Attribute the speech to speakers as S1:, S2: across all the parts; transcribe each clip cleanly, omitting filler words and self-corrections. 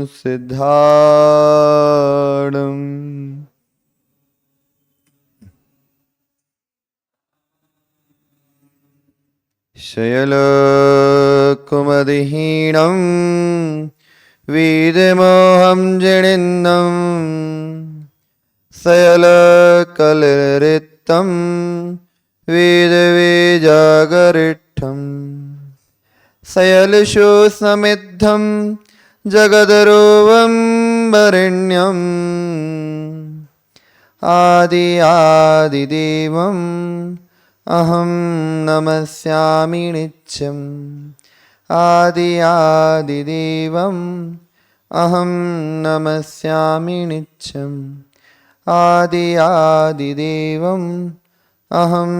S1: सिद्धाणम् शयलकुमदिहीनं विदमोहं जनिन्दं शयलकलरितं वेदवेजागरिष्ठं शयलशो समिद्धं जगदरूपं वरेण्यम् आदि आदिदेवम् अहं नमस्यामि नित्यम् आदि आदिदेवम् अहं नमस्यामि नित्यम् आदि आदिदेवम् अहं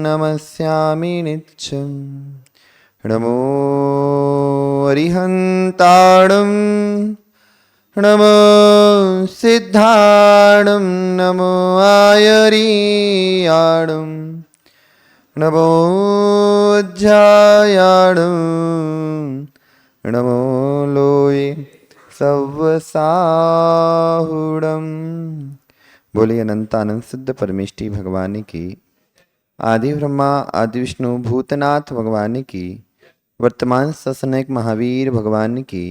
S1: नमस्यामि नित्यम् नमो अरिहन्ताणं नमो सिद्धाणं नमो आयरियाणं नमो अध्यायाणं नमो लोये सव्वसाहुडम। बोलिए अनंतानंद सिद्ध परमेष्टि भगवान की, आदि ब्रह्मा आदि विष्णु भूतनाथ भगवान की, वर्तमान ससनक महावीर भगवान की,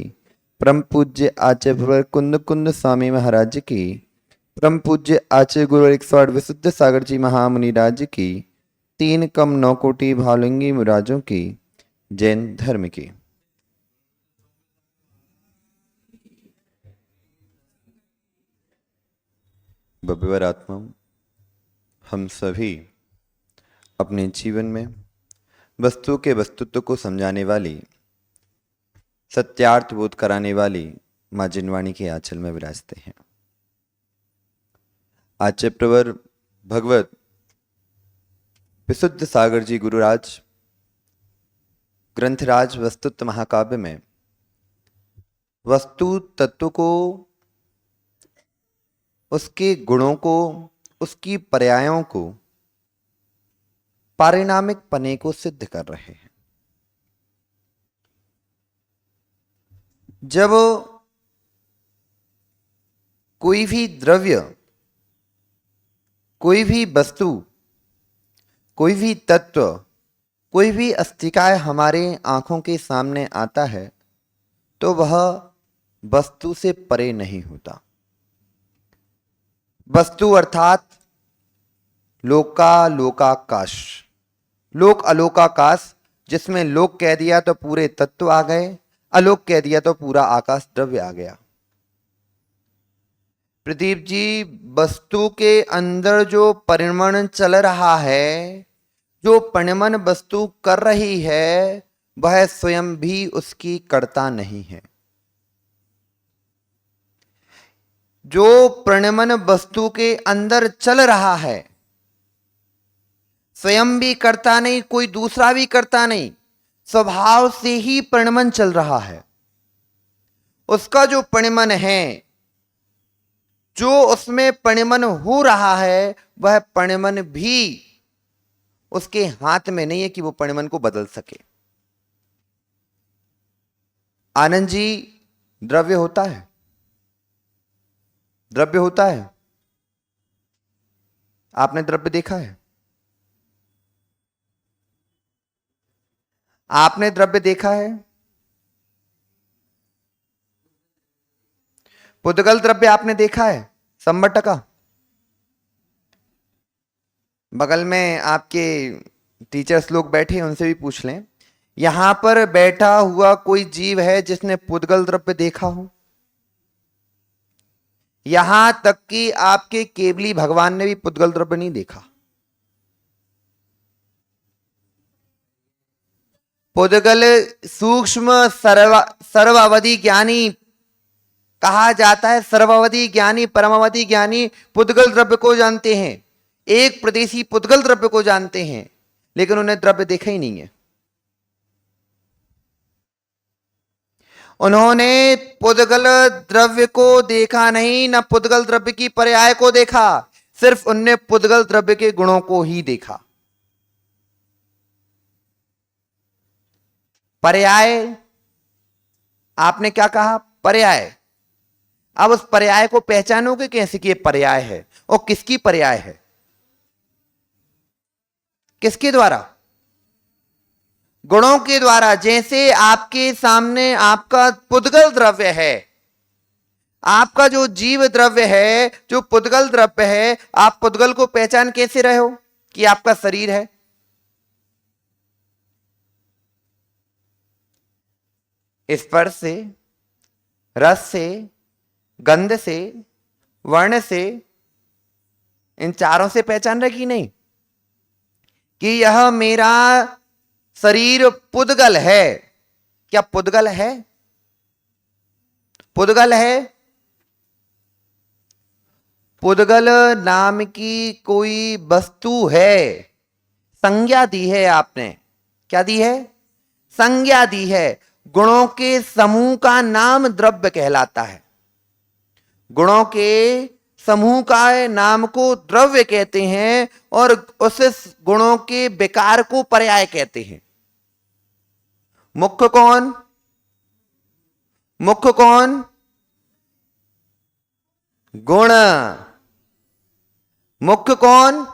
S1: परम पूज्य आचार्य भगवत कुंद कुंद स्वामी महाराज की, परम पूज्य आचार्य गुरु 108 विशुद्ध सागर जी महामुनि राज की, 3 कम 9 कोटि भावलिंगी मुराजों की, जैन धर्म की। भव्यवर आत्मा, हम सभी अपने जीवन में वस्तु के वस्तुत्व को समझाने वाली, सत्यार्थ बोध कराने वाली माँ जिनवाणी के आंचल में विराजते हैं। आचार्य प्रवर भगवत विशुद्ध सागर जी गुरुराज ग्रंथराज वस्तुत्व महाकाव्य में वस्तु तत्व को, उसके गुणों को, उसकी पर्यायों को, पारिणामिक पने को सिद्ध कर रहे हैं। जब कोई भी द्रव्य, कोई भी वस्तु, कोई भी तत्व, कोई भी अस्तिकाय हमारे आंखों के सामने आता है तो वह वस्तु से परे नहीं होता। वस्तु अर्थात लोकालोकाकाश, लोक अलोकाकाश, जिसमें लोक कह दिया तो पूरे तत्व आ गए, अलोक कह दिया तो पूरा आकाश द्रव्य आ गया। प्रदीप जी, वस्तु के अंदर जो परिणमन चल रहा है, जो परिणमन वस्तु कर रही है, वह स्वयं भी उसकी कर्ता नहीं है। जो परिणमन वस्तु के अंदर चल रहा है, स्वयं भी करता नहीं, कोई दूसरा भी करता नहीं, स्वभाव से ही परिणमन चल रहा है। उसका जो परिणमन है, जो उसमें परिणमन हो रहा है, वह परिणमन भी उसके हाथ में नहीं है कि वो परिणमन को बदल सके। आनंद जी, द्रव्य होता है, द्रव्य होता है। आपने द्रव्य देखा है? आपने द्रव्य देखा है? पुद्गल द्रव्य आपने देखा है? 100%। बगल में आपके टीचर्स लोग बैठे हैं, उनसे भी पूछ लें, यहां पर बैठा हुआ कोई जीव है जिसने पुद्गल द्रव्य देखा हो? यहां तक कि आपके केवली भगवान ने भी पुद्गल द्रव्य नहीं देखा। पुद्गल सूक्ष्म सर्वावधि ज्ञानी कहा जाता है। सर्वावधि ज्ञानी, परमावधि ज्ञानी पुद्गल द्रव्य को जानते हैं, एक प्रदेशी पुद्गल द्रव्य को जानते हैं, लेकिन उन्हें द्रव्य देखा ही नहीं है। उन्होंने पुद्गल द्रव्य को देखा नहीं, न पुद्गल द्रव्य की पर्याय को देखा, सिर्फ उनने पुद्गल द्रव्य के गुणों को ही देखा। पर्याय, आपने क्या कहा? पर्याय। अब उस पर्याय को पहचानोगे कैसे कि ये पर्याय है, और किसकी पर्याय है? किसके द्वारा? गुणों के द्वारा। जैसे आपके सामने आपका पुद्गल द्रव्य है, आपका जो जीव द्रव्य है, जो पुद्गल द्रव्य है, आप पुद्गल को पहचान कैसे रहे हो कि आपका शरीर है? स्पर्श से, रस से, गंध से, वर्ण से, इन चारों से पहचान रखी नहीं कि यह मेरा शरीर पुद्गल है। क्या पुद्गल है? पुद्गल है। पुद्गल नाम की कोई वस्तु है, संज्ञा दी है आपने। क्या दी है? संज्ञा दी है। गुणों के समूह का नाम द्रव्य कहलाता है। गुणों के समूह का नाम को द्रव्य कहते हैं, और उस गुणों के विकार को पर्याय कहते हैं। मुख्य कौन? मुख्य कौन? गुण। मुख्य कौन?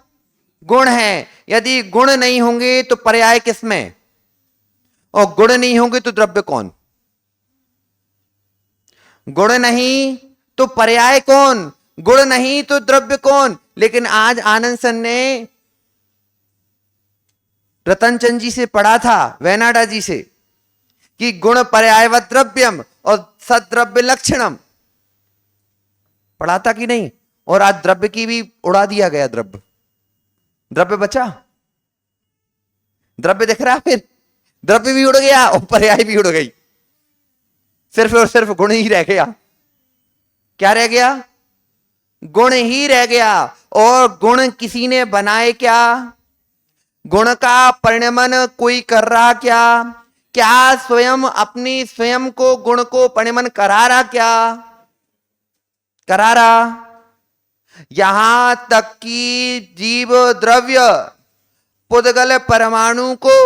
S1: गुण है। यदि गुण नहीं होंगे तो पर्याय किसमें? और गुण नहीं होंगे तो द्रव्य कौन? गुण नहीं तो पर्याय कौन? गुण नहीं तो द्रव्य कौन? लेकिन आज आनंद सर ने रतनचंद जी से पढ़ा था, वेनाडा जी से, कि गुण पर्यायवत द्रव्यम और सद्रव्य लक्षणम। पढ़ा था कि नहीं? और आज द्रव्य की भी उड़ा दिया गया। द्रव्य, द्रव्य बचा? द्रव्य दिख रहा है? फिर द्रव्य भी उड़ गया और पर्याय भी उड़ गई। सिर्फ और सिर्फ गुण ही रह गया। क्या रह गया? गुण ही रह गया। और गुण किसी ने बनाए क्या? गुण का परिणमन कोई कर रहा क्या? क्या स्वयं अपनी स्वयं को गुण को परिणमन करा रहा? क्या करा रहा? यहां तक कि जीव द्रव्य पुद्गल परमाणु को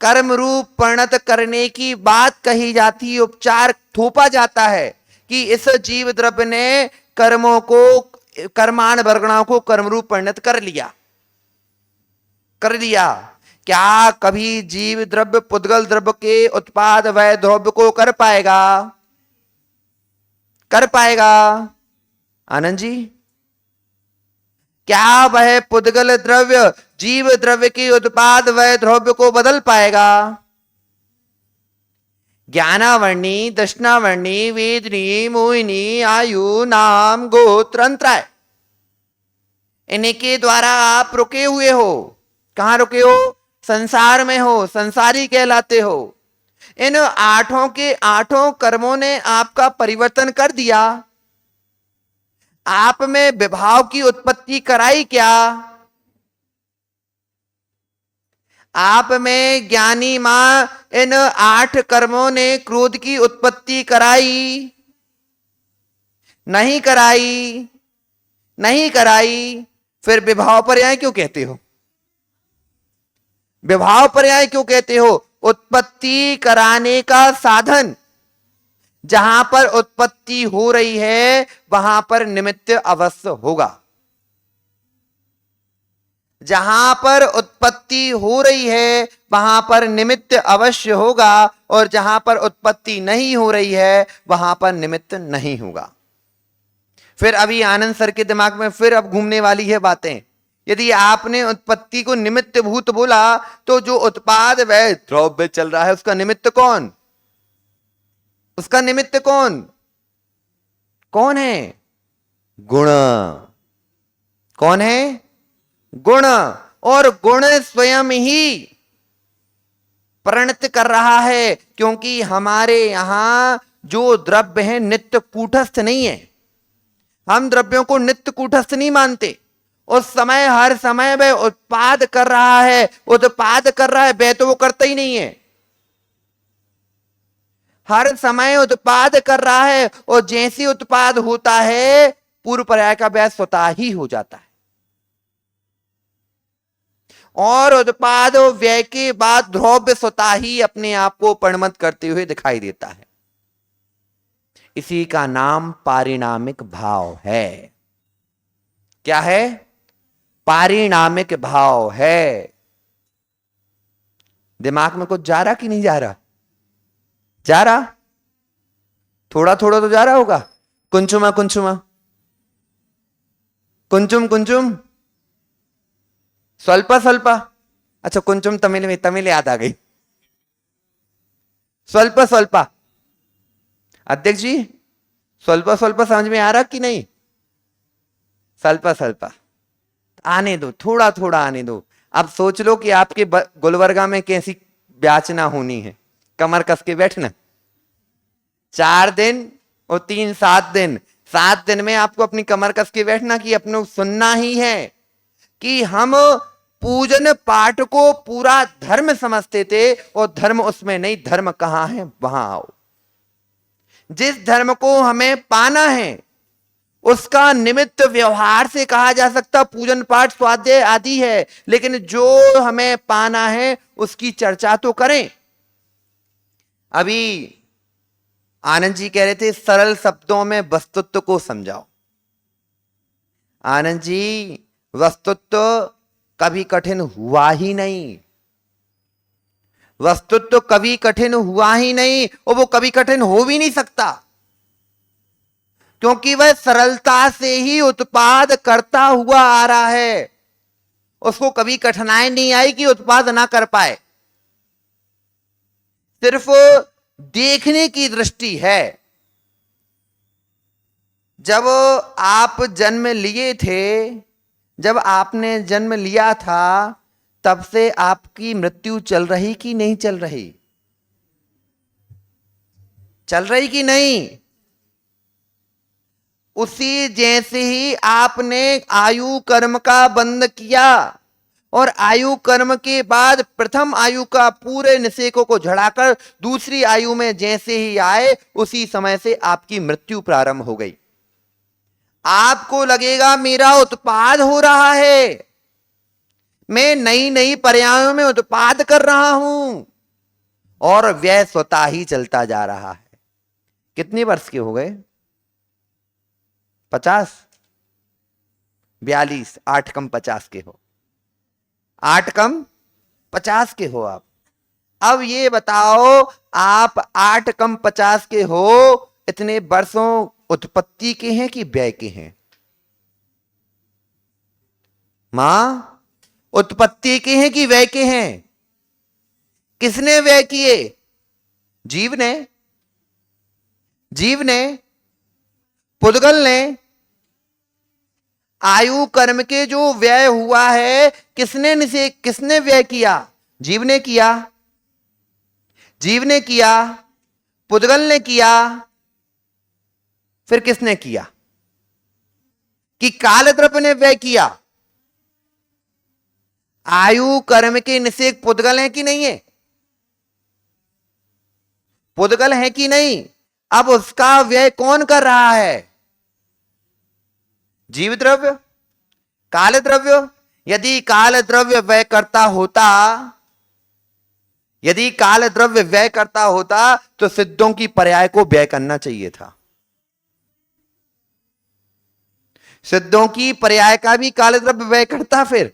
S1: कर्म रूप परिणत करने की बात कही जाती, उपचार थोपा जाता है कि इस जीव द्रव्य ने कर्मों को, कर्माण वर्गणाओं को कर्म रूप परिणत कर लिया। कर लिया। क्या कभी जीव द्रव्य पुद्गल द्रव्य के उत्पाद वह द्रव्य को कर पाएगा? कर पाएगा? आनंद जी, क्या वह पुद्गल द्रव्य जीव द्रव्य के उत्पाद वह द्रव्य को बदल पाएगा? ज्ञानावर्णी, दशनावर्णी, वेदनी, मोहिनी, आयु, नाम, गोत्र, अंतराय, इनके द्वारा आप रुके हुए हो। कहां रुके हो? संसार में हो, संसारी कहलाते हो। इन आठों के आठों कर्मों ने आपका परिवर्तन कर दिया। आप में विभाव की उत्पत्ति कराई क्या? आप में ज्ञानी मां इन 8 कर्मों ने क्रोध की उत्पत्ति कराई? नहीं कराई। नहीं कराई। फिर विभाव पर्याय क्यों कहते हो? विभाव पर्याय क्यों कहते हो? उत्पत्ति कराने का साधन। जहां पर उत्पत्ति हो रही है वहां पर निमित्त अवश्य होगा। जहां पर उत्पत्ति हो रही है वहां पर निमित्त अवश्य होगा, और जहां पर उत्पत्ति नहीं हो रही है वहां पर निमित्त नहीं होगा। फिर अभी आनंद सर के दिमाग में फिर अब घूमने वाली है बातें। यदि आपने उत्पत्ति को निमित्त भूत बोला तो जो उत्पाद वह द्रव्य चल रहा है उसका निमित्त कौन? उसका निमित्त कौन? कौन है? गुण। कौन है? गुण। और गुण स्वयं ही परिणत कर रहा है, क्योंकि हमारे यहां जो द्रव्य है नित्य कूटस्थ नहीं है। हम द्रव्यों को नित्य कूटस्थ नहीं मानते। उस समय हर समय वह उत्पाद कर रहा है, उत्पाद कर रहा है, वह तो वो करता ही नहीं है। हर समय उत्पाद कर रहा है, और जैसे उत्पाद होता है पूर्व पर्याय का व्यास स्वतः ही हो जाता है। और उत्पाद व्यय के बाद द्रव्य स्वतः ही अपने आप को परिणत करते हुए दिखाई देता है। इसी का नाम पारिणामिक भाव है। क्या है? पारिणामिक भाव है। दिमाग में कुछ जा रहा कि नहीं जा रहा? जा रहा, थोड़ा थोड़ा तो जा रहा होगा। कुंचुमा कुंचुमा, कुंचुम कुंचुम, स्वल्प स्वल्प। अच्छा, कुंचुम तमिल में, तमिल याद आ गई। स्वल्प स्वल्प। अध्यक्ष जी, स्वल्प स्वल्प समझ में आ रहा कि नहीं? स्वल्प स्वल्प आने दो, थोड़ा थोड़ा आने दो। अब सोच लो कि आपके गुलबर्गा में कैसी व्याचना होनी है। कमर कस के बैठना। 4 दिन और 3 7 दिन, 7 दिन में आपको अपनी कमर कस के बैठना कि अपने सुनना ही है कि हम पूजन पाठ को पूरा धर्म समझते थे और धर्म उसमें नहीं, धर्म कहां है वहां आओ। जिस धर्म को हमें पाना है उसका निमित्त व्यवहार से कहा जा सकता पूजन पाठ स्वाध्याय आदि है, लेकिन जो हमें पाना है उसकी चर्चा तो करें। अभी आनंद जी कह रहे थे सरल शब्दों में वस्तुत्व को समझाओ। आनंद जी, वस्तुत्व कभी कठिन हुआ ही नहीं। वस्तुत्व कभी कठिन हुआ ही नहीं और वो कभी कठिन हो भी नहीं सकता, क्योंकि वह सरलता से ही उत्पाद करता हुआ आ रहा है। उसको कभी कठिनाई नहीं आई कि उत्पाद ना कर पाए। सिर्फ देखने की दृष्टि है। जब आप जन्म लिए थे, जब आपने जन्म लिया था, तब से आपकी मृत्यु चल रही कि नहीं चल रही? चल रही कि नहीं? उसी जैसे ही आपने आयु कर्म का बंध किया और आयु कर्म के बाद प्रथम आयु का पूरे निषेकों को झड़ाकर दूसरी आयु में जैसे ही आए, उसी समय से आपकी मृत्यु प्रारंभ हो गई। आपको लगेगा मेरा उत्पाद हो रहा है, मैं नई नई पर्यायों में उत्पाद कर रहा हूं, और व्यय स्वतः ही चलता जा रहा है। कितने वर्ष के हो गए? 50? 42, 8 कम 50 के हो। 8 कम 50 के हो आप। अब ये बताओ, आप 8 कम 50 के हो, इतने वर्षों उत्पत्ति के हैं कि व्यय के हैं? मां, उत्पत्ति के हैं कि व्यय के हैं? किसने व्यय किए? जीव ने। जीव ने, पुद्गल ने। आयु कर्म के जो व्यय हुआ है, किसने व्यय किया? जीव ने किया। जीव ने किया, पुद्गल ने किया, फिर किसने किया? कि कालद्रव्य ने व्यय किया। आयु कर्म के निषेक पुद्गल है कि नहीं है? पुद्गल है कि नहीं? अब उसका व्यय कौन कर रहा है? जीव द्रव्य, काल द्रव्य। यदि काल द्रव्य व्यय करता होता, यदि काल द्रव्य व्यय करता होता तो सिद्धों की पर्याय को व्यय करना चाहिए था। सिद्धों की पर्याय का भी काल द्रव्य व्यय करता। फिर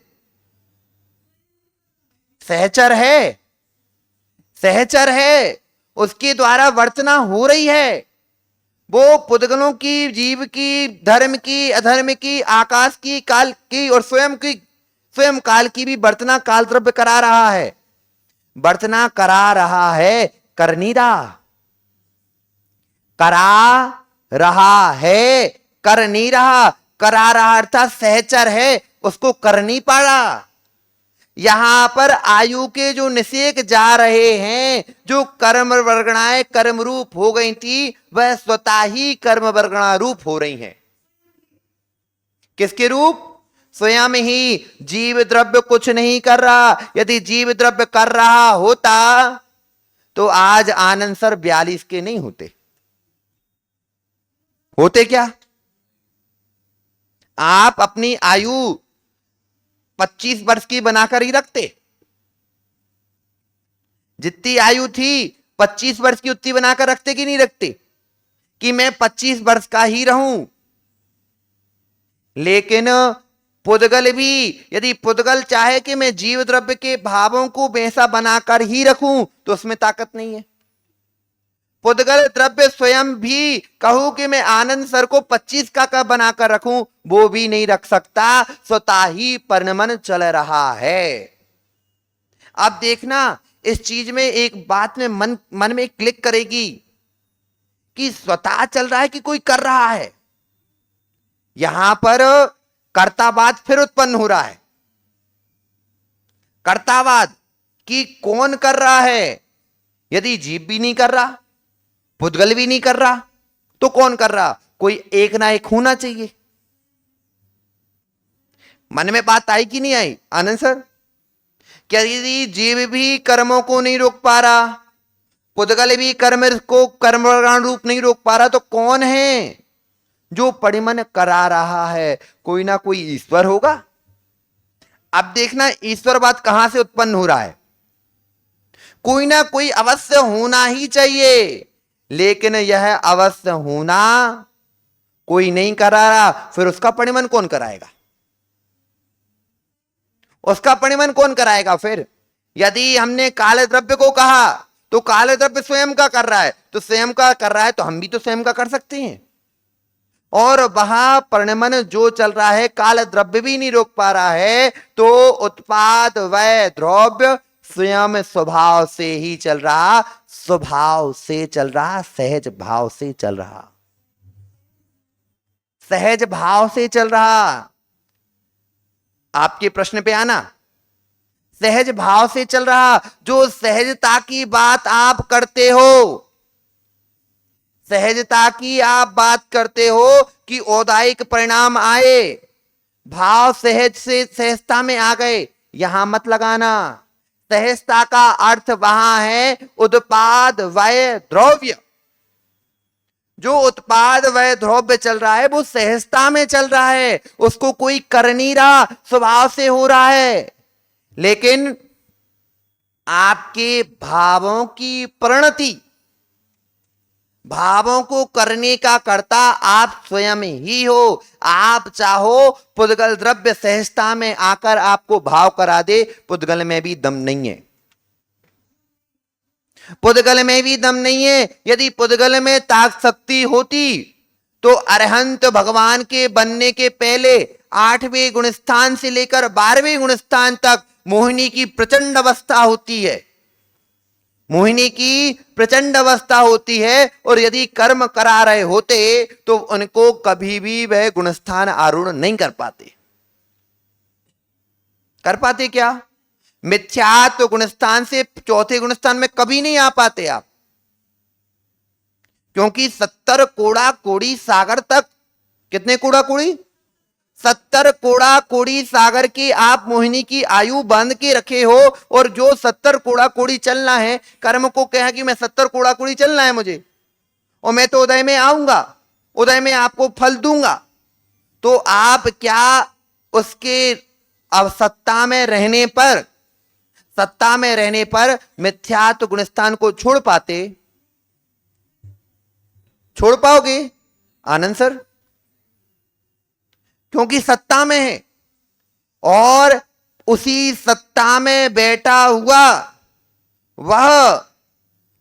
S1: सहचर है, सहचर है, उसके द्वारा वर्चना हो रही है। वो पुद्गलों की, जीव की, धर्म की, अधर्म की, आकाश की, काल की और स्वयं काल की भी वर्तना काल द्रव्य करा रहा है। वर्तना करा रहा है, कर नहीं रहा। करा रहा है, कर नहीं रहा। करा रहा अर्थात सहचर है, उसको कर नहीं पा रहा। यहां पर आयु के जो निषेक जा रहे हैं, जो कर्म वर्गणाएं कर्म रूप हो गई थी, वह स्वतः ही कर्म वर्गणा रूप हो रही हैं। किसके रूप? स्वयं ही। जीव द्रव्य कुछ नहीं कर रहा। यदि जीव द्रव्य कर रहा होता तो आज आनंद सर 42 के नहीं होते। होते क्या? आप अपनी आयु 25 वर्ष की बनाकर ही रखते। जितनी आयु थी 25 वर्ष की उतनी बनाकर रखते कि नहीं रखते? कि मैं 25 वर्ष का ही रहूं, लेकिन पुद्गल भी, यदि पुद्गल चाहे कि मैं जीव द्रव्य के भावों को वैसा बनाकर ही रखूं तो उसमें ताकत नहीं है। पुद्गल द्रव्य स्वयं भी कहूं कि मैं आनंद सर को 25 का बनाकर रखूं, वो भी नहीं रख सकता, स्वतः ही परिणमन चल रहा है। अब देखना, इस चीज में एक बात में मन में क्लिक करेगी कि स्वतः चल रहा है कि कोई कर रहा है। यहां पर कर्तावाद फिर उत्पन्न हो रहा है। कर्तावाद कि कौन कर रहा है? यदि जीव भी नहीं कर रहा, पुद्गल भी नहीं कर रहा, तो कौन कर रहा? कोई एक ना एक होना चाहिए। मन में बात आई कि नहीं आई आनंद सर? क्या यदि जीव भी कर्मों को नहीं रोक पा रहा, पुद्गल भी कर्म को कर्म रूप नहीं रोक पा रहा, तो कौन है जो परिमन करा रहा है? कोई ना कोई ईश्वर होगा। अब देखना, ईश्वरवाद कहां से उत्पन्न हो रहा है? कोई ना कोई अवश्य होना ही चाहिए, लेकिन यह अवश्य होना कोई नहीं करा रहा, फिर उसका परिमन कौन कराएगा? उसका परिमन कौन कराएगा? फिर यदि हमने काले द्रव्य को कहा तो काले द्रव्य स्वयं का कर रहा है, तो स्वयं का कर रहा है तो हम भी तो स्वयं का कर सकते हैं। और वहां परिणमन जो चल रहा है, काल द्रव्य भी नहीं रोक पा रहा है, तो उत्पाद वय द्रव्य स्वयं स्वभाव से ही चल रहा, स्वभाव से चल रहा, सहज भाव से चल रहा, सहज भाव से चल रहा। आपके प्रश्न पे आना, सहज भाव से चल रहा। जो सहजता की बात आप करते हो, सहजता की आप बात करते हो कि औदायिक परिणाम आए, भाव सहज से सहजता में आ गए, यहां मत लगाना। सहजता का अर्थ वहां है उत्पाद वय द्रव्य। जो उत्पाद वय द्रव्य चल रहा है वो सहजता में चल रहा है, उसको कोई कर नहीं रहा, स्वभाव से हो रहा है। लेकिन आपके भावों की परिणति, भावों को करने का कर्ता आप स्वयं ही हो। आप चाहो पुद्गल द्रव्य सहजता में आकर आपको भाव करा दे, पुद्गल में भी दम नहीं है, पुद्गल में भी दम नहीं है। यदि पुद्गल में ताक शक्ति होती तो अरहंत भगवान के बनने के पहले 8वें गुणस्थान से लेकर 12वें गुणस्थान तक मोहिनी की प्रचंड अवस्था होती है, मोहिनी की प्रचंड अवस्था होती है। और यदि कर्म करा रहे होते तो उनको कभी भी वह गुणस्थान आरूढ़ नहीं कर पाते। कर पाते क्या? मिथ्यात्व गुणस्थान से 4थे गुणस्थान में कभी नहीं आ पाते आप, क्योंकि 70 कोड़ा कोड़ी सागर तक, कितने कोड़ा कोड़ी? 70 कोड़ा कोड़ी सागर की आप मोहिनी की आयु बांध के रखे हो। और जो 70 कोड़ा कोड़ी चलना है, कर्म को कहा कि मैं 70 कोड़ा कोड़ी चलना है मुझे, और मैं तो उदय में आऊंगा, उदय में आपको फल दूंगा, तो आप क्या उसके अब सत्ता में रहने पर, सत्ता में रहने पर मिथ्यात्व गुणस्थान को छोड़ पाते? छोड़ पाओगे आनंद सर? क्योंकि सत्ता में है, और उसी सत्ता में बैठा हुआ वह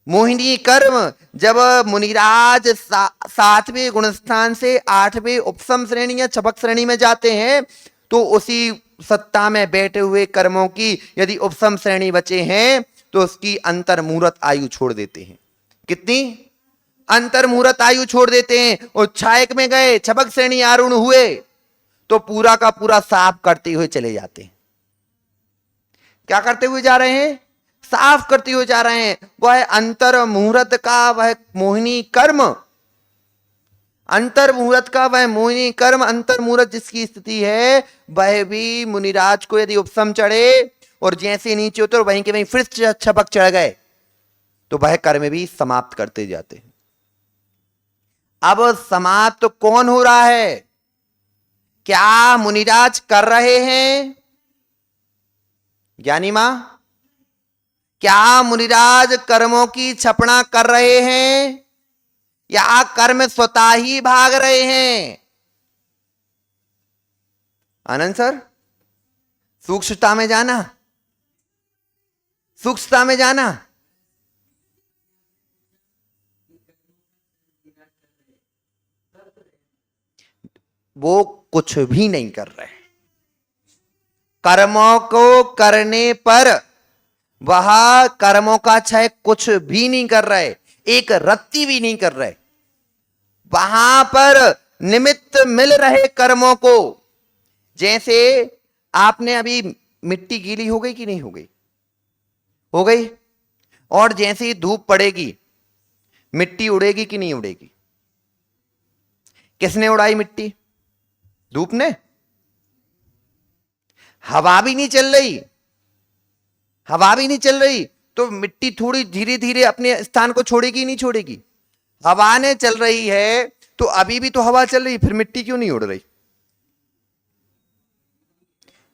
S1: मोहिनी कर्म जब मुनिराज 7वें गुणस्थान से 8वें उपसम श्रेणी या छपक श्रेणी में जाते हैं, तो उसी सत्ता में बैठे हुए कर्मों की यदि उपसम श्रेणी बचे हैं तो उसकी अंतर्मुहूर्त आयु छोड़ देते हैं। कितनी? अंतर्मुहूर्त आयु छोड़ देते हैं। और छायक में गए, छपक श्रेणी आरूढ़ हुए, तो पूरा का पूरा साफ करते हुए चले जाते हैं। क्या करते हुए जा रहे हैं? साफ करते हुए जा रहे हैं। वह अंतर मुहूर्त का वह मोहिनी कर्म, अंतर मुहूर्त का वह मोहिनी कर्म, अंतर मुहूर्त जिसकी स्थिति है, वह भी मुनिराज को यदि उपसम चढ़े और जैसे नीचे उतर वहीं के वहीं फिर छपक चढ़ गए, तो वह कर्म भी समाप्त करते जाते हैं। अब समाप्त तो कौन हो रहा है? क्या मुनिराज कर रहे हैं? ज्ञानी मां, क्या मुनिराज कर्मों की छपना कर रहे हैं? या कर्म स्वतः ही भाग रहे हैं? आनंद सर, सूक्ष्मता में जाना, सूक्ष्मता में जाना। वो कुछ भी नहीं कर रहे। कर्मों को करने पर वह कर्मों का क्षय कुछ भी नहीं कर रहे, एक रत्ती भी नहीं कर रहे। वहां पर निमित्त मिल रहे कर्मों को। जैसे आपने अभी, मिट्टी गीली हो गई कि नहीं हो गई? हो गई। और जैसे ही धूप पड़ेगी मिट्टी उड़ेगी कि नहीं उड़ेगी? किसने उड़ाई मिट्टी? धूप ने। हवा भी नहीं चल रही, हवा भी नहीं चल रही तो मिट्टी थोड़ी धीरे धीरे अपने स्थान को छोड़ेगी नहीं छोड़ेगी? हवा ने चल रही है तो अभी भी तो हवा चल रही, फिर मिट्टी क्यों नहीं उड़ रही?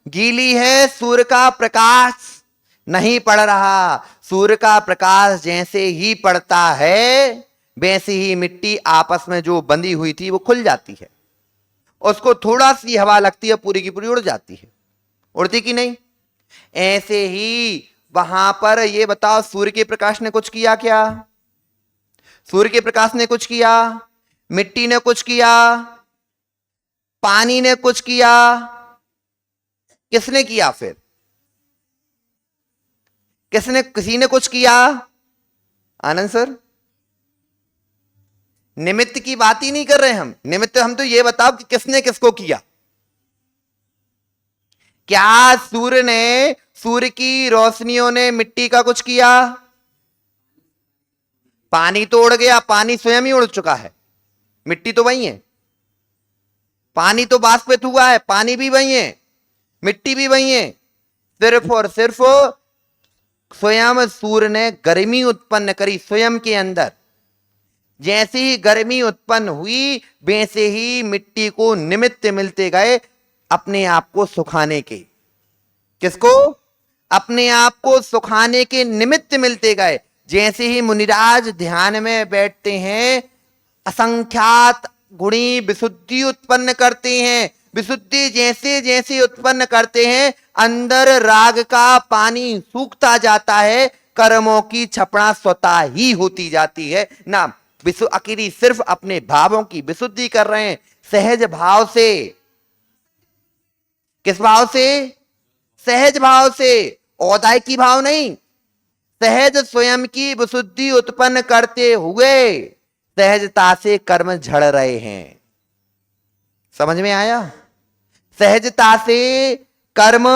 S1: गीली है, सूर्य का प्रकाश नहीं पड़ रहा। सूर्य का प्रकाश जैसे ही पड़ता है वैसे ही मिट्टी आपस में जो बंधी हुई थी वो खुल जाती है, उसको थोड़ा सी हवा लगती है, पूरी की पूरी उड़ जाती है। उड़ती कि नहीं? ऐसे ही वहां पर ये बताओ, सूर्य के प्रकाश ने कुछ किया क्या? सूर्य के प्रकाश ने कुछ किया? मिट्टी ने कुछ किया? पानी ने कुछ किया? किसने किया? फिर किसने? किसी ने कुछ किया? आनंद सर, निमित्त की बात ही नहीं कर रहे हम। निमित्त हम तो ये बताओ कि किसने किसको किया। क्या सूर्य ने, सूर्य की रोशनियों ने मिट्टी का कुछ किया? पानी तो उड़ गया, पानी स्वयं ही उड़ चुका है, मिट्टी तो वही है। पानी तो बाष्पित हुआ है, पानी भी वही है, मिट्टी भी वही है। सिर्फ और सिर्फ स्वयं सूर्य ने गर्मी उत्पन्न करी स्वयं के अंदर। जैसे ही गर्मी उत्पन्न हुई वैसे ही मिट्टी को निमित्त मिलते गए अपने आप को सुखाने के। किसको? अपने आप को सुखाने के निमित्त मिलते गए। जैसे ही मुनिराज ध्यान में बैठते हैं असंख्यात गुणी विशुद्धि उत्पन्न करते हैं। विशुद्धि जैसे जैसे उत्पन्न करते हैं अंदर राग का पानी सूखता जाता है, कर्मों की छपड़ा स्वतः ही होती जाती है ना। अकेली सिर्फ अपने भावों की विशुद्धि कर रहे हैं, सहज भाव से। किस भाव से? सहज भाव से, औदाय की भाव नहीं। सहज स्वयं की विशुद्धि उत्पन्न करते हुए सहजता से कर्म झड़ रहे हैं। समझ में आया? सहजता से कर्म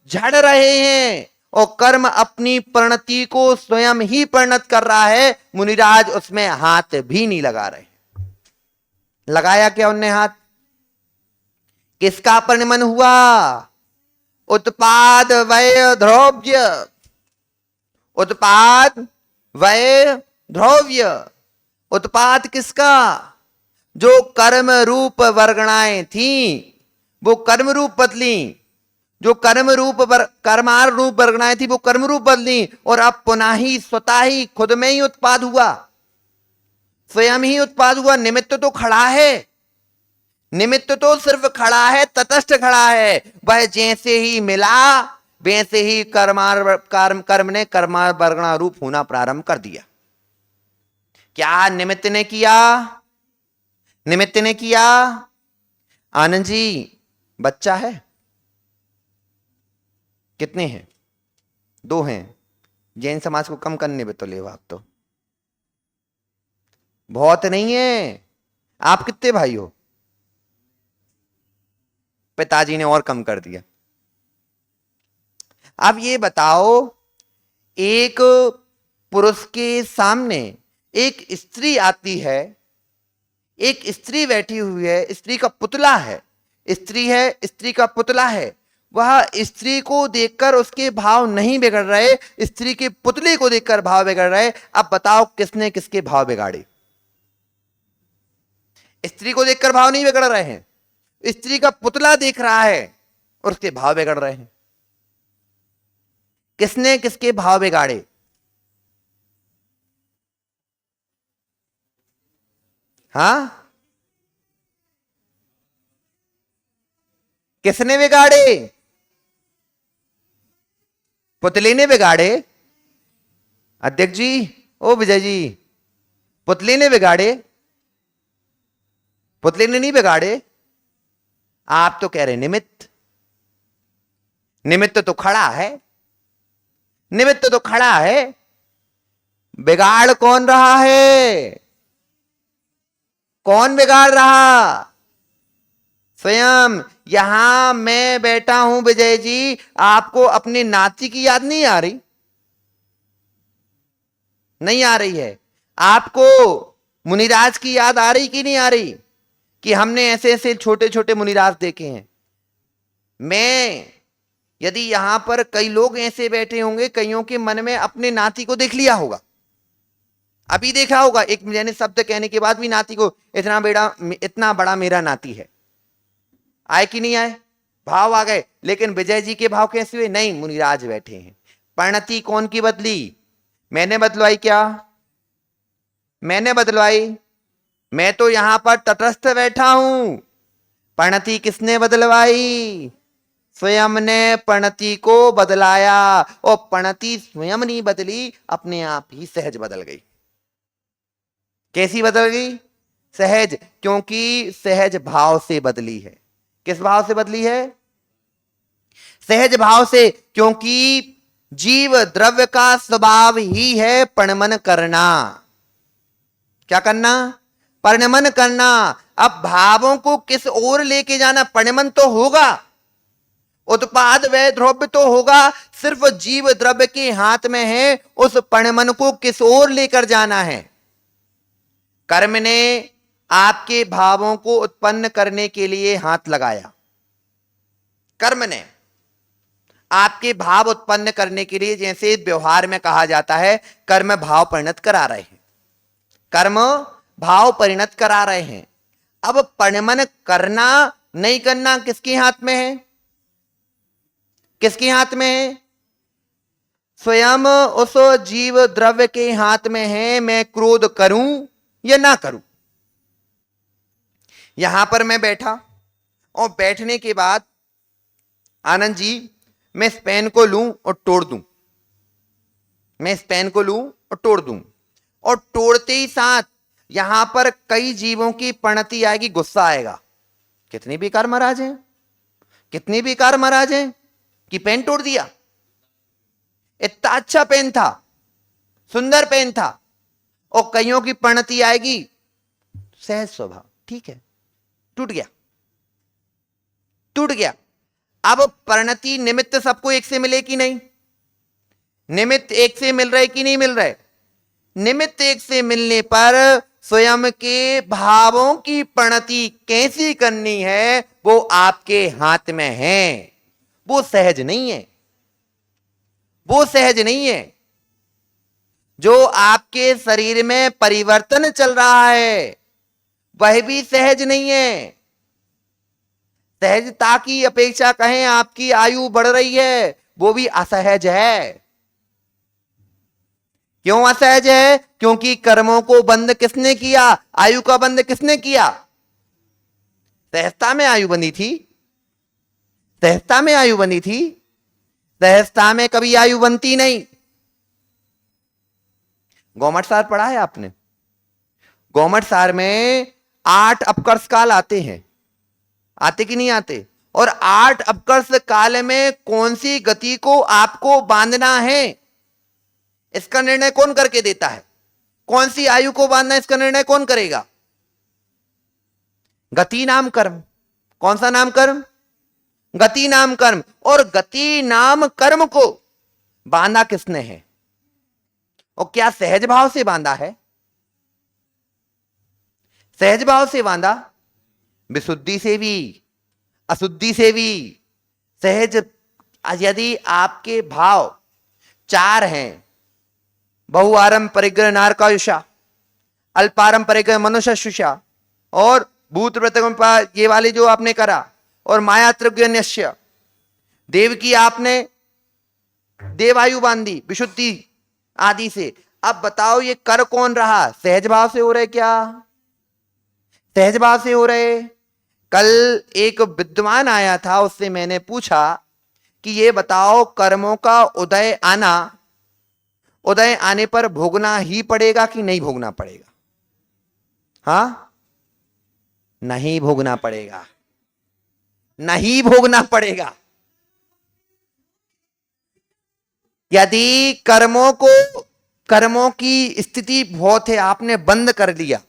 S1: झड़ रहे हैं और कर्म अपनी परिणति को स्वयं ही परिणत कर रहा है। मुनिराज उसमें हाथ भी नहीं लगा रहे। लगाया क्या उनने हाथ? किसका परिणमन हुआ? उत्पाद वय द्रव्य, उत्पाद वय द्रव्य। उत्पाद किसका? जो कर्म रूप वर्गणाएं थी वो कर्म रूप बदली, जो कर्म रूप कर्मार रूप वर्गणाएं थी वो कर्म रूप बदली और अब पुनः ही स्वतः ही खुद में ही उत्पाद हुआ, स्वयं ही उत्पाद हुआ। निमित्त तो खड़ा है, निमित्त तो सिर्फ खड़ा है, तटस्थ खड़ा है। वह जैसे ही मिला वैसे ही कर्म ने कर्मार वर्गणा रूप होना प्रारंभ कर दिया। क्या निमित्त ने किया? निमित्त ने किया। आनंद जी, बच्चा है? कितने हैं? 2 हैं। जैन समाज को कम करने पे तो ले आप तो बहुत नहीं है। आप कितने भाई हो? पिताजी ने और कम कर दिया। अब ये बताओ, एक पुरुष के सामने एक स्त्री आती है, एक स्त्री बैठी हुई है, स्त्री का पुतला है, स्त्री है, स्त्री का पुतला है। वह स्त्री को देखकर उसके भाव नहीं बिगड़ रहे, स्त्री के पुतले को देखकर भाव बिगड़ रहे। अब बताओ किसने किसके भाव बिगाड़े? स्त्री को देखकर भाव नहीं बिगड़ रहे हैं, स्त्री का पुतला देख रहा है और उसके भाव बिगड़ रहे हैं। किसने किसके भाव बिगाड़े? हाँ, किसने बिगाड़े? पुतली ने बिगाड़े। अध्यक्ष जी, ओ विजय जी, पुतली ने बिगाड़े? पुतली ने नहीं बिगाड़े। आप तो कह रहे निमित्त। निमित्त तो खड़ा है, निमित्त तो खड़ा है। बिगाड़ कौन रहा है? कौन बिगाड़ रहा? स्वयं। यहां मैं बैठा हूं विजय जी, आपको अपनी नाती की याद नहीं आ रही? नहीं आ रही है। आपको मुनिराज की याद आ रही कि नहीं आ रही, कि हमने ऐसे ऐसे छोटे छोटे मुनिराज देखे हैं? मैं, यदि यहां पर कई लोग ऐसे बैठे होंगे, कईयों के मन में अपने नाती को देख लिया होगा, अभी देखा होगा, एक मैंने शब्द कहने के बाद भी नाती को, इतना बड़ा मेरा नाती है। आए कि नहीं आए? भाव आ गए। लेकिन विजय जी के भाव कैसे हुए? नहीं, मुनिराज बैठे हैं। परिणति कौन की बदली? मैंने बदलवाई क्या? मैंने बदलवाई? मैं तो यहां पर तटस्थ बैठा हूं। परिणति किसने बदलवाई? स्वयं ने परिणति को बदलाया। और परिणति स्वयं नहीं बदली, अपने आप ही सहज बदल गई। कैसी बदल गई? सहज। क्योंकि सहज भाव से बदली है। किस भाव से बदली है? सहज भाव से। क्योंकि जीव द्रव्य का स्वभाव ही है परिणमन करना। क्या करना? परिणमन करना। अब भावों को किस ओर लेके जाना? परिणमन तो होगा, उत्पाद व द्रव्य तो होगा, सिर्फ जीव द्रव्य के हाथ में है उस परिणमन को किस ओर लेकर जाना है। कर्म ने आपके भावों को उत्पन्न करने के लिए हाथ लगाया। कर्म ने आपके भाव उत्पन्न करने के लिए, जैसे व्यवहार में कहा जाता है, कर्म भाव परिणत करा रहे हैं। कर्म भाव परिणत करा रहे हैं। अब परिणमन करना नहीं करना किसके हाथ में है? किसके हाथ में है? स्वयं उस जीव द्रव्य के हाथ में है, मैं क्रोध करूं या ना करूं। यहां पर मैं बैठा, और बैठने के बाद आनंद जी, मैं इस पेन को लूं और तोड़ दूं। मैं इस पेन को लूं और तोड़ दूं, और तोड़ते ही साथ यहां पर कई जीवों की परिणति आएगी, गुस्सा आएगा। कितनी बेकार महाराज हैं, कितनी बेकार महाराज हैं कि पेन तोड़ दिया। इतना अच्छा पेन था, सुंदर पेन था, और कईयों की परिणति आएगी सहज स्वभाव, ठीक है, टूट गया, टूट गया। अब परिणति निमित्त सबको एक से मिले कि नहीं? निमित्त एक से मिल रहे कि नहीं मिल रहे? निमित्त एक से मिलने पर स्वयं के भावों की परिणति कैसी करनी है वो आपके हाथ में है। वो सहज नहीं है, वो सहज नहीं है। जो आपके शरीर में परिवर्तन चल रहा है वह भी सहज नहीं है। सहजता की अपेक्षा कहें आपकी आयु बढ़ रही है, वो भी असहज है। क्यों असहज है? क्योंकि कर्मों को बंद किसने किया? आयु का बंद किसने किया? सहजता में आयु बंधी थी, सहजता में आयु बंधी थी। सहजता में कभी आयु बनती नहीं। गौमठ सार पढ़ा है आपने? गौमठ सार में 8 अपकर्ष काल आते हैं, आते कि नहीं आते? और 8 अपकर्ष काल में कौन सी गति को आपको बांधना है, इसका निर्णय कौन करके देता है? कौन सी आयु को बांधना, इसका निर्णय कौन करेगा? गति नाम कर्म। कौन सा नाम कर्म? गति नाम कर्म। और गति नाम कर्म को बांधा किसने है? और क्या सहज भाव से बांधा है? सहज भाव से बांधा, विशुद्धि से भी अशुद्धि से भी। सहज, यदि आपके भाव 4 हैं, बहुआरम परिग्रह नारकायुषा, अल्पारम परिग्रह मनुष्युषा, और भूत व्रत ये वाले जो आपने करा, और माया त्रिज्ञन्यस्य, देव की आपने देवायु बांधी विशुद्धि आदि से। अब बताओ ये कर कौन रहा? सहज भाव से हो रहे क्या? सहजभाव से हो रहे। कल एक विद्वान आया था, उससे मैंने पूछा कि ये बताओ कर्मों का उदय आने पर भोगना ही पड़ेगा कि नहीं भोगना पड़ेगा? हाँ, नहीं भोगना पड़ेगा, नहीं भोगना पड़ेगा। यदि कर्मों की स्थिति बहुत है, आपने बंद कर दिया,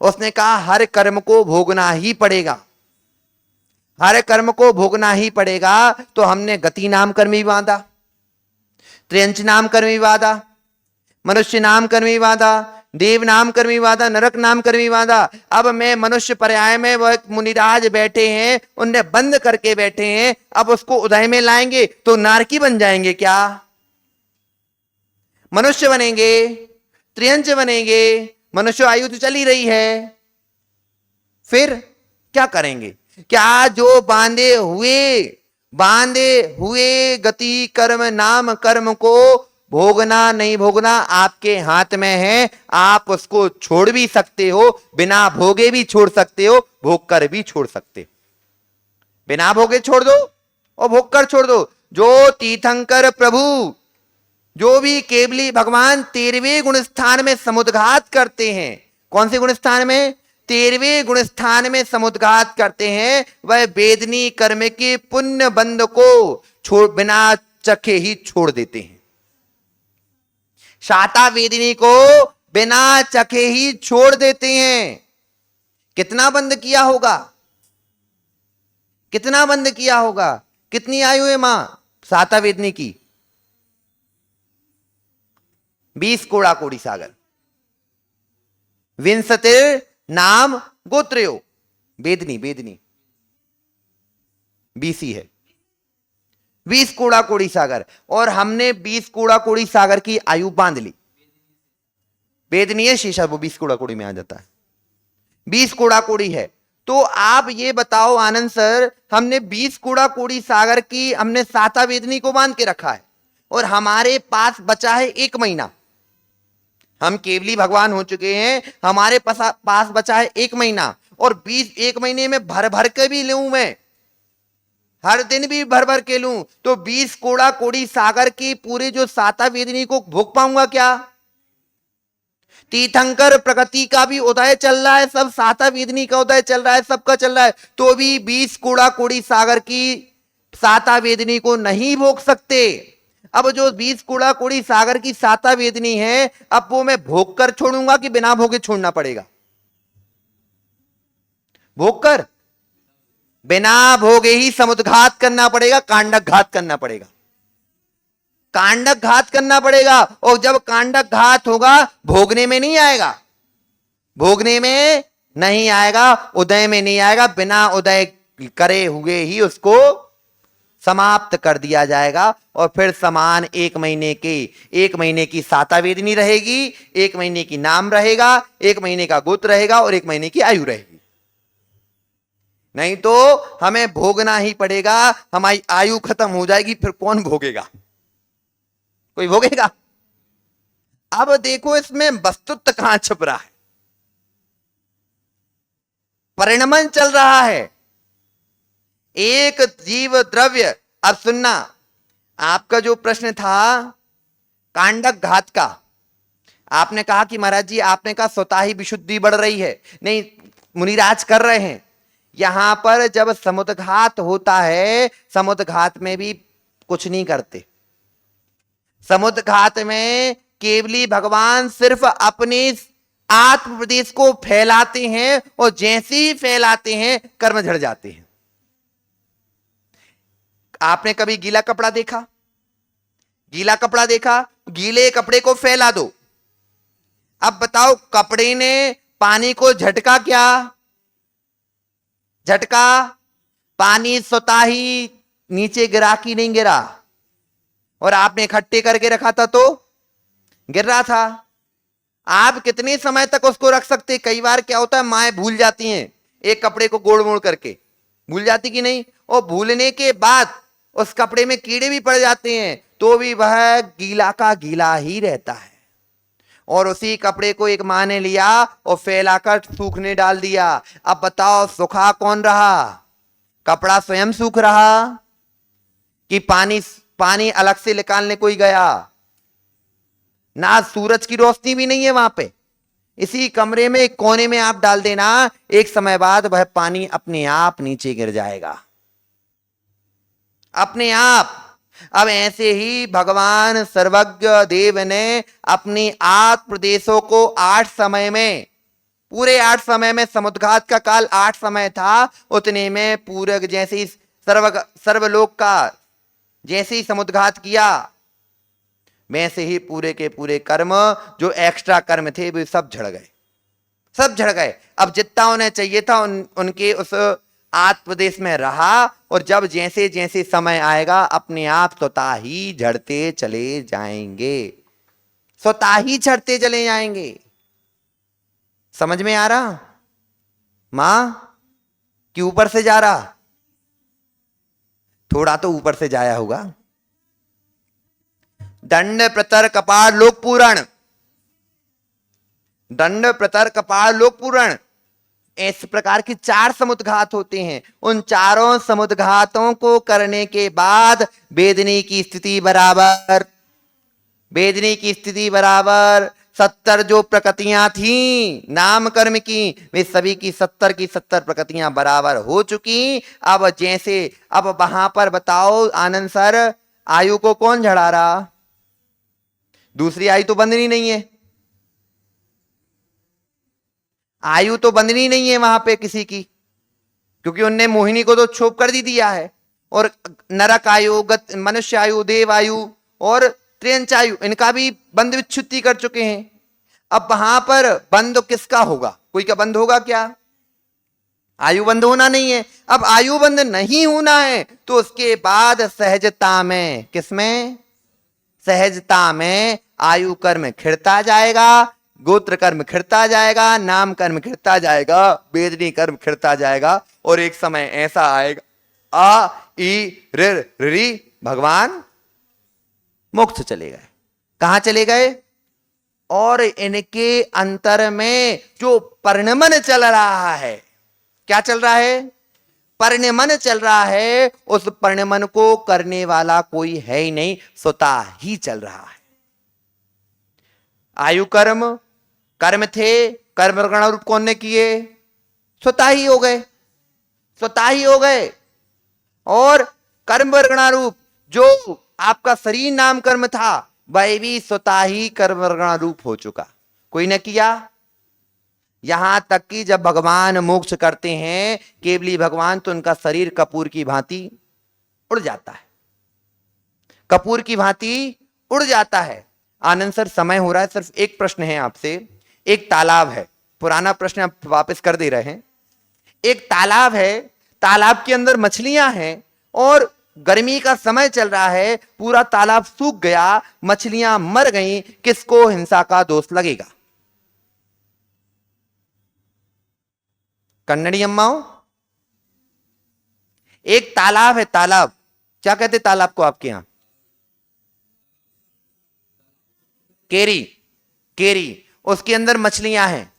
S1: उसने कहा हर कर्म को भोगना ही पड़ेगा, हर कर्म को भोगना ही पड़ेगा, तो हमने गति नाम कर्म भी बांधा, त्र्यंच नाम कर्म भी बांधा, मनुष्य नाम कर्म भी बांधा, देव नाम कर्म भी बांधा, नरक नाम कर्म भी बांधा। अब मैं मनुष्य पर्याय में वह मुनिराज बैठे हैं, उनने बंद करके बैठे हैं, अब उसको उदय में लाएंगे तो नारकी बन जाएंगे क्या? मनुष्य बनेंगे, त्रियंच बनेंगे, मनुष्य आयु तो चली रही है, फिर क्या करेंगे? क्या जो बांधे हुए गति कर्म नाम कर्म को भोगना नहीं भोगना आपके हाथ में है। आप उसको छोड़ भी सकते हो, बिना भोगे भी छोड़ सकते हो, भोग कर भी छोड़ सकते हो। बिना भोगे छोड़ दो और भोग कर छोड़ दो। जो तीर्थंकर प्रभु, जो भी केवली भगवान 13वें गुण स्थान में समुद्घात करते हैं, कौन से गुण स्थान में? 13वें गुण स्थान में समुद्घात करते हैं, वह वेदनी कर्म के पुण्य बंध को बिना चखे ही छोड़ देते हैं। शाता वेदिनी को बिना चखे ही छोड़ देते हैं। कितना बंद किया होगा, कितना बंद किया होगा? कितनी आयु है मां शाता वेदिनी की? 20 कोड़ा कोड़ी सागर। विंशतिर नाम गोत्रो, वेदनी 20 ही है। 20 कोड़ा कोड़ी सागर, और हमने 20 कोड़ा कोड़ी सागर की आयु बांध ली। वेदनी है शीशा, वो 20 कोड़ा कोड़ी में आ जाता है, 20 कोड़ा कोड़ी है। तो आप ये बताओ आनंद सर, हमने 20 कोड़ा कोड़ी सागर की हमने साता वेदनी को बांध के रखा है, और हमारे पास बचा है 1 महीना। हम केवली भगवान हो चुके हैं, हमारे पास बचा है 1 महीना, और 1 महीने में भर भर के भी लूं, मैं हर दिन भी भर भर के लूं, तो 20 कोड़ा कोड़ी सागर की पूरे जो साता वेदनी को भोग पाऊंगा क्या? तीर्थंकर प्रकृति का भी उदय चल रहा है, सब साता वेदनी का उदय चल रहा है, सबका चल रहा है, तो भी 20 कोड़ा कोड़ी सागर की साता वेदनी को नहीं भोग सकते। अब जो 20 कोड़ा कोड़ी सागर की साता वेदनी है, अब वो मैं भोग कर छोड़ूंगा कि बिना भोगे छोड़ना पड़ेगा? भोग कर, बिना भोगे ही समुद्घात करना पड़ेगा, कांडक घात करना पड़ेगा, कांडक घात करना पड़ेगा। और जब कांडक घात होगा, भोगने में नहीं आएगा, भोगने में नहीं आएगा, उदय में नहीं आएगा, बिना उदय करे हुए ही उसको समाप्त कर दिया जाएगा। और फिर समान 1 महीने की साता वेदनी रहेगी, 1 महीने की नाम रहेगा, 1 महीने का गोत्र रहेगा, और 1 महीने की आयु रहेगी। नहीं तो हमें भोगना ही पड़ेगा, हमारी आयु खत्म हो जाएगी, फिर कौन भोगेगा? कोई भोगेगा? अब देखो इसमें वस्तुत्व कहां छुप रहा है, परिणमन चल रहा है, एक जीव द्रव्य। अब सुनना, आपका जो प्रश्न था कांडक घात का, आपने कहा कि महाराज जी आपने कहा स्वतः ही विशुद्धि बढ़ रही है, नहीं मुनिराज कर रहे हैं। यहां पर जब समुद्घात होता है, समुद्घात में भी कुछ नहीं करते, समुद्घात में केवली भगवान सिर्फ अपने आत्म प्रदेश को फैलाते हैं, और जैसे ही फैलाते हैं कर्म झड़ जाते हैं। आपने कभी गीला कपड़ा देखा? गीला कपड़ा देखा, गीले कपड़े को फैला दो, अब बताओ कपड़े ने पानी को झटका क्या? झटका, पानी स्वतः ही नीचे गिरा कि नहीं गिरा? और आपने इकट्ठे करके रखा था तो गिर रहा था। आप कितने समय तक उसको रख सकते? कई बार क्या होता है, माएं भूल जाती हैं, एक कपड़े को गोड़ मोड़ करके भूल जाती कि नहीं, और भूलने के बाद उस कपड़े में कीड़े भी पड़ जाते हैं, तो भी वह गीला का गीला ही रहता है। और उसी कपड़े को एक माँ ने लिया और फैलाकर सूखने डाल दिया। अब बताओ सूखा कौन रहा? कपड़ा स्वयं सूख रहा कि पानी पानी अलग से निकालने कोई गया? ना सूरज की रोशनी भी नहीं है वहां पे। इसी कमरे में एक कोने में आप डाल देना, एक समय बाद वह पानी अपने आप नीचे गिर जाएगा, अपने आप। अब ऐसे ही भगवान सर्वज्ञ देव ने अपनी 8 प्रदेशों को 8 समय में, पूरे 8 समय में, समुद्घात का काल 8 समय था, उतने में पूरे जैसे ही सर्वलोक का जैसे ही समुद्घात किया, वैसे ही पूरे के पूरे कर्म जो एक्स्ट्रा कर्म थे वे सब झड़ गए, सब झड़ गए। अब जितना उन्हें चाहिए था उनके उस आत्म प्रदेश में रहा, और जब जैसे जैसे समय आएगा अपने आप स्वतः ही झड़ते चले जाएंगे, स्वतः ही झड़ते चले जाएंगे। समझ में आ रहा मां कि ऊपर से जा रहा? थोड़ा तो ऊपर से जाया होगा। दंड प्रतर कपाल लोक पूरण, दंड प्रतर कपाल लोक पूरण, इस प्रकार की 4 समुद्घात होते हैं। उन चारों समुद्घातों को करने के बाद वेदनी की स्थिति बराबर, वेदनी की स्थिति बराबर 70 जो प्रकृतियां थी नाम कर्म की, वे सभी की 70 की 70 प्रकृतियां बराबर हो चुकी। अब जैसे, अब वहां पर बताओ आनंद सर, आयु को कौन झड़ा रहा? दूसरी आयु तो बंधनी नहीं है, आयु तो बंधनी नहीं है वहां पे किसी की, क्योंकि उनने मोहिनी को तो छोप कर दी दिया है। और नरक आयु, मनुष्य आयु, देव आयु और त्रियंच आयु, इनका भी बंध विच्छुत्ति कर चुके हैं। अब वहां पर बंध किसका होगा? कोई का बंध होगा क्या? आयु बंध होना नहीं है। अब आयु बंध नहीं होना है तो उसके बाद सहजता में, किसमें? सहजता में आयु कर्म खिड़ता जाएगा, गोत्र कर्म खिड़ता जाएगा, नाम कर्म खिड़ता जाएगा, वेदनी कर्म खिड़ता जाएगा। और एक समय ऐसा आएगा, आ ई रि भगवान मोक्ष चले गए। कहां चले गए? और इनके अंतर में जो परिणमन चल रहा है, क्या चल रहा है? परिणमन चल रहा है। उस परिणमन को करने वाला कोई है ही नहीं, स्वतः ही चल रहा है। आयु कर्म, कर्म थे, कर्म गण रूप कौन ने किए? स्वतः ही हो गए, स्वतः ही हो गए। और कर्म वर्गणारूप जो आपका शरीर नाम कर्म था, वह भी स्वतः ही कर्म वर्गणारूप हो चुका, कोई न किया। यहां तक कि जब भगवान मोक्ष करते हैं, केवली भगवान, तो उनका शरीर कपूर की भांति उड़ जाता है, कपूर की भांति उड़ जाता है। आनंद सर समय हो रहा है, सिर्फ एक प्रश्न है आपसे। एक तालाब है, पुराना प्रश्न आप वापस कर दे रहे हैं। एक तालाब है, तालाब के अंदर मछलियां हैं और गर्मी का समय चल रहा है, पूरा तालाब सूख गया, मछलियां मर गईं, किसको हिंसा का दोष लगेगा? कन्नड़ी अम्माओं, एक तालाब है, तालाब, क्या कहते तालाब को आपके यहां? केरी, केरी, उसके अंदर मछलियां हैं,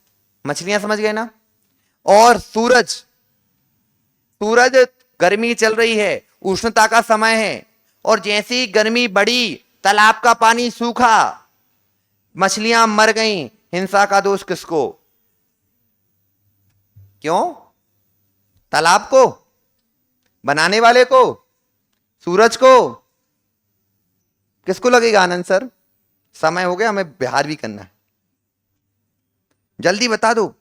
S1: मछलियां समझ गए ना? और सूरज, सूरज, गर्मी चल रही है, उष्णता का समय है, और जैसे ही गर्मी बढ़ी तालाब का पानी सूखा, मछलियां मर गईं, हिंसा का दोष किसको? क्यों? तालाब को, बनाने वाले को, सूरज को? किसको लगेगा आनंद सर? समय हो गया, हमें बिहार भी करना है, जल्दी बता दो।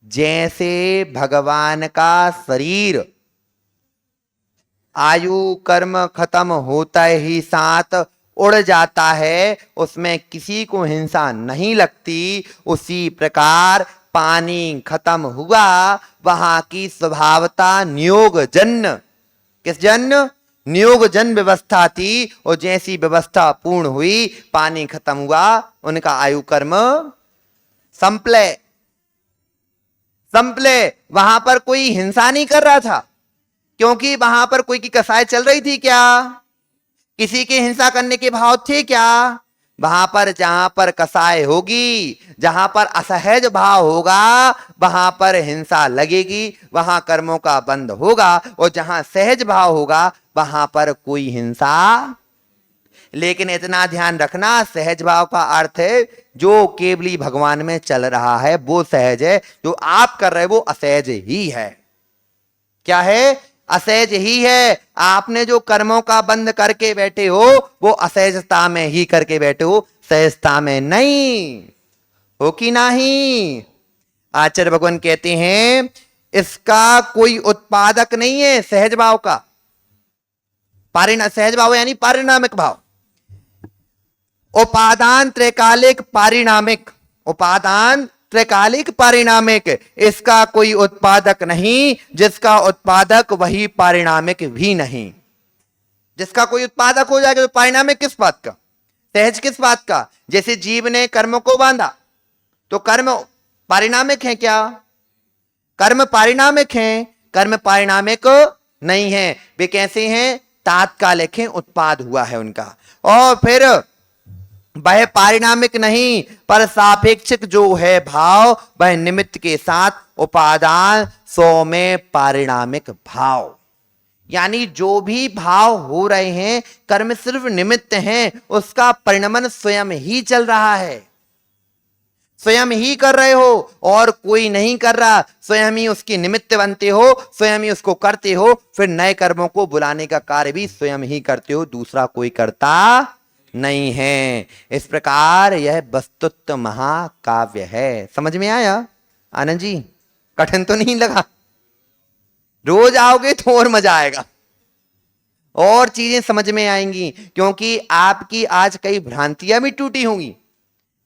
S1: जैसे भगवान का शरीर आयु कर्म खत्म होता ही साथ उड़ जाता है, उसमें किसी को हिंसा नहीं लगती, उसी प्रकार पानी खत्म हुआ, वहां की स्वभावता नियोग जन्य, किस जन्य? नियोग जन व्यवस्था थी, और जैसी व्यवस्था पूर्ण हुई, पानी खत्म हुआ, उनका आयु कर्म संपले, संपले। वहां पर कोई हिंसा नहीं कर रहा था, क्योंकि वहां पर कोई की कसाई चल रही थी क्या? किसी के हिंसा करने के भाव थे क्या? वहां पर जहां पर कसाय होगी, जहां पर असहज भाव होगा, वहां पर हिंसा लगेगी, वहां कर्मों का बंध होगा। और जहां सहज भाव होगा वहां पर कोई हिंसा। लेकिन इतना ध्यान रखना, सहज भाव का अर्थ है जो केवली भगवान में चल रहा है वो सहज है, जो आप कर रहे हो वो असहज ही है। क्या है? असहज ही है। आपने जो कर्मों का बंद करके बैठे हो वो असहजता में ही करके बैठे हो, सहजता में नहीं। हो कि नहीं? आचार्य भगवान कहते हैं इसका कोई उत्पादक नहीं है सहज भाव का। सहज भाव यानी पारिणामिक भाव। उपादान त्रैकालिक पारिणामिक, उपादान त्रैकालिक पारिणामिक, इसका कोई उत्पादक नहीं, जिसका उत्पादक वही पारिणामिक भी नहीं। जिसका कोई उत्पादक हो जाएगा तो पारिणामिक किस बात का? सहज किस बात का? जैसे जीव ने कर्म को बांधा तो कर्म पारिणामिक है क्या? कर्म पारिणामिक हैं? कर्म पारिणामिक नहीं है। वे कैसे हैं? तात्कालिक हैं, उत्पाद हुआ है उनका। और फिर वह पारिणामिक नहीं, पर सापेक्षिक जो है भाव, वह निमित्त के साथ उपादान सो में पारिणामिक भाव। यानी जो भी भाव हो रहे हैं कर्म सिर्फ निमित्त हैं, उसका परिणमन स्वयं ही चल रहा है, स्वयं ही कर रहे हो और कोई नहीं कर रहा। स्वयं ही उसकी निमित्त बनते हो, स्वयं ही उसको करते हो, फिर नए कर्मों को बुलाने का कार्य भी स्वयं ही करते हो, दूसरा कोई करता नहीं है। इस प्रकार यह वस्तुत्व महाकाव्य है। समझ में आया आनंद जी? कठिन तो नहीं लगा? रोज आओगे तो और मजा आएगा और चीजें समझ में आएंगी, क्योंकि आपकी आज कई भ्रांतियां भी टूटी होंगी।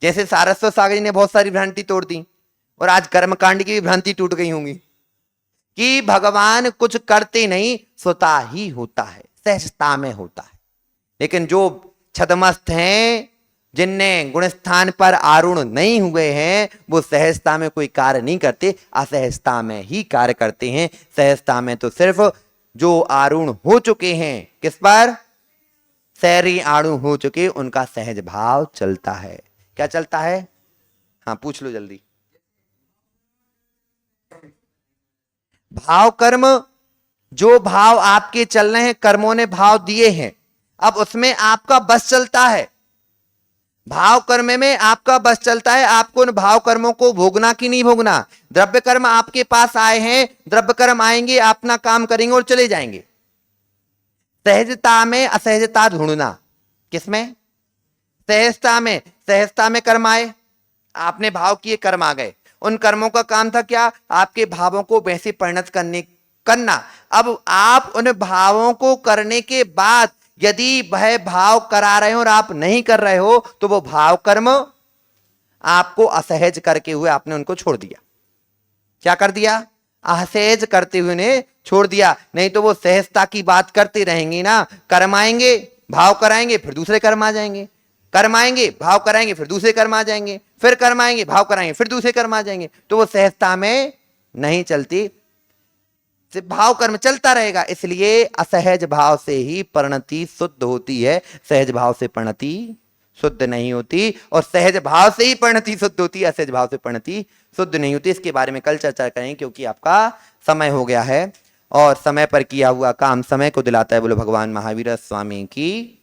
S1: जैसे सारस्वत सागर जी ने बहुत सारी भ्रांति तोड़ दी, और आज कर्मकांड की भी भ्रांति टूट गई होंगी कि भगवान कुछ करते नहीं, स्वतः ही होता है, सहजता में होता है। लेकिन जो छदमस्त हैं, जिनने गुणस्थान पर आरूढ़ नहीं हुए हैं, वो सहजता में कोई कार्य नहीं करते, असहजता में ही कार्य करते हैं। सहजता में तो सिर्फ जो आरूढ़ हो चुके हैं, किस पर? शहरी आड़ू हो चुके, उनका सहज भाव चलता है। क्या चलता है? हाँ पूछ लो जल्दी। भाव कर्म, जो भाव आपके चल रहे हैं, कर्मों ने भाव दिए हैं, अब उसमें आपका बस चलता है। भाव कर्म में आपका बस चलता है, आपको उन भाव कर्मों को भोगना कि नहीं भोगना। द्रव्य कर्म आपके पास आए हैं, द्रव्य कर्म आएंगे, अपना काम करेंगे और चले जाएंगे। सहजता में असहजता ढूंढना, किसमें? सहजता में। सहजता में कर्म आए, आपने भाव किए, कर्म आ गए। उन कर्मों का काम था क्या? आपके भावों को वैसे परिणत करना। अब आप उन भावों को करने के बाद यदि वह भाव करा रहे हो और आप नहीं कर रहे हो, तो वो भाव कर्म आपको असहज करके हुए आपने उनको छोड़ दिया। क्या कर दिया? असहज करते हुए ने छोड़ दिया। नहीं तो वो सहजता की बात करते रहेंगे ना, कर्म आएंगे, भाव कराएंगे, फिर दूसरे कर्म आ जाएंगे, कर्म आएंगे, भाव कराएंगे, फिर दूसरे कर्म आ जाएंगे, फिर कर्म आएंगे, भाव कराएंगे, फिर दूसरे कर्म आ जाएंगे। तो वो सहजता में नहीं चलती, भाव कर्म चलता रहेगा। इसलिए असहज भाव से ही परिणति शुद्ध होती है, सहज भाव से परिणति शुद्ध नहीं होती। और सहज भाव से ही परिणति शुद्ध होती है, असहज भाव से परिणति शुद्ध नहीं होती। इसके बारे में कल चर्चा करेंगे, क्योंकि आपका समय हो गया है और समय पर किया हुआ काम समय को दिलाता है। बोलो भगवान महावीर स्वामी की